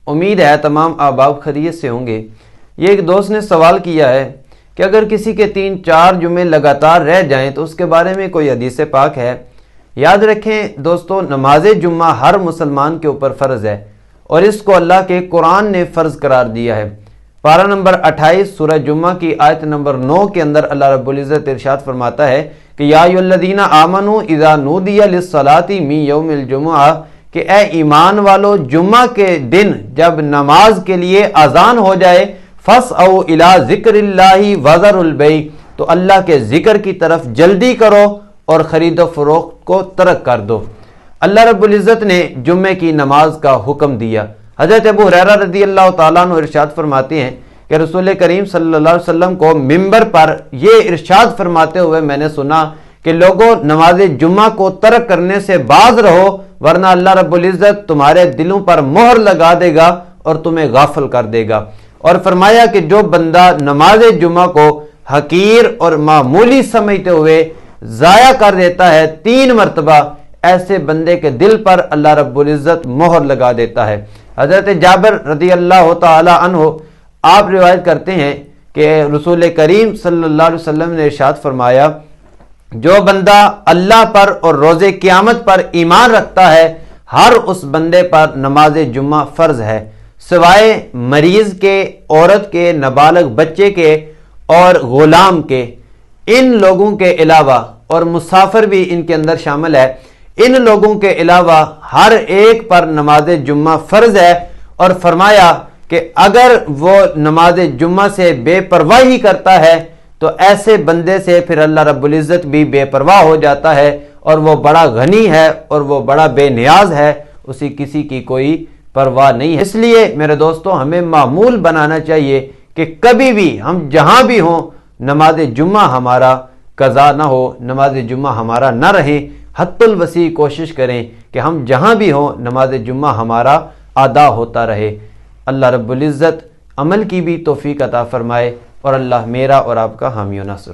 امید ہے تمام احباب خیریت سے ہوں گے۔ یہ ایک دوست نے سوال کیا ہے کہ اگر کسی کے 3-4 جمعے لگاتار رہ جائیں تو اس کے بارے میں کوئی حدیث پاک ہے؟ یاد رکھیں دوستو، نماز جمعہ ہر مسلمان کے اوپر فرض ہے اور اس کو اللہ کے قرآن نے فرض قرار دیا ہے۔ پارہ نمبر 28 سورہ جمعہ کی آیت نمبر 9 کے اندر اللہ رب العزت ارشاد فرماتا ہے کہ یا ایھا الذین آمنوا اذا نودی للصلاۃ من یوم الجمعہ، کہ اے ایمان والو، جمعہ کے دن جب نماز کے لیے اذان ہو جائے، فاسعوا الی ذکر اللہ وذروا البیع، تو اللہ کے ذکر کی طرف جلدی کرو اور خرید و فروخت کو ترک کر دو۔ اللہ رب العزت نے جمعے کی نماز کا حکم دیا۔ حضرت ابو ہریرہ رضی اللہ تعالیٰ عنہ ارشاد فرماتے ہیں کہ رسول کریم صلی اللہ علیہ وسلم کو منبر پر یہ ارشاد فرماتے ہوئے میں نے سنا کہ لوگوں، نماز جمعہ کو ترک کرنے سے باز رہو، ورنہ اللہ رب العزت تمہارے دلوں پر مہر لگا دے گا اور تمہیں غافل کر دے گا۔ اور فرمایا کہ جو بندہ نماز جمعہ کو حقیر اور معمولی سمجھتے ہوئے ضائع کر دیتا ہے 3 مرتبہ، ایسے بندے کے دل پر اللہ رب العزت مہر لگا دیتا ہے۔ حضرت جابر رضی اللہ تعالی عنہ آپ روایت کرتے ہیں کہ رسول کریم صلی اللہ علیہ وسلم نے ارشاد فرمایا، جو بندہ اللہ پر اور روز قیامت پر ایمان رکھتا ہے، ہر اس بندے پر نماز جمعہ فرض ہے، سوائے مریض کے، عورت کے، نابالغ بچے کے اور غلام کے۔ ان لوگوں کے علاوہ، اور مسافر بھی ان کے اندر شامل ہے، ان لوگوں کے علاوہ ہر ایک پر نماز جمعہ فرض ہے۔ اور فرمایا کہ اگر وہ نماز جمعہ سے بے پرواہی کرتا ہے تو ایسے بندے سے پھر اللہ رب العزت بھی بے پرواہ ہو جاتا ہے، اور وہ بڑا غنی ہے اور وہ بڑا بے نیاز ہے، اسی کسی کی کوئی پرواہ نہیں ہے۔ اس لیے میرے دوستو، ہمیں معمول بنانا چاہیے کہ کبھی بھی ہم جہاں بھی ہوں، نماز جمعہ ہمارا قضا نہ ہو، نماز جمعہ ہمارا نہ رہے۔ حد الوسیع کوشش کریں کہ ہم جہاں بھی ہوں نماز جمعہ ہمارا ادا ہوتا رہے۔ اللہ رب العزت عمل کی بھی توفیق عطا فرمائے، اور اللہ میرا اور آپ کا حامی و ناصر۔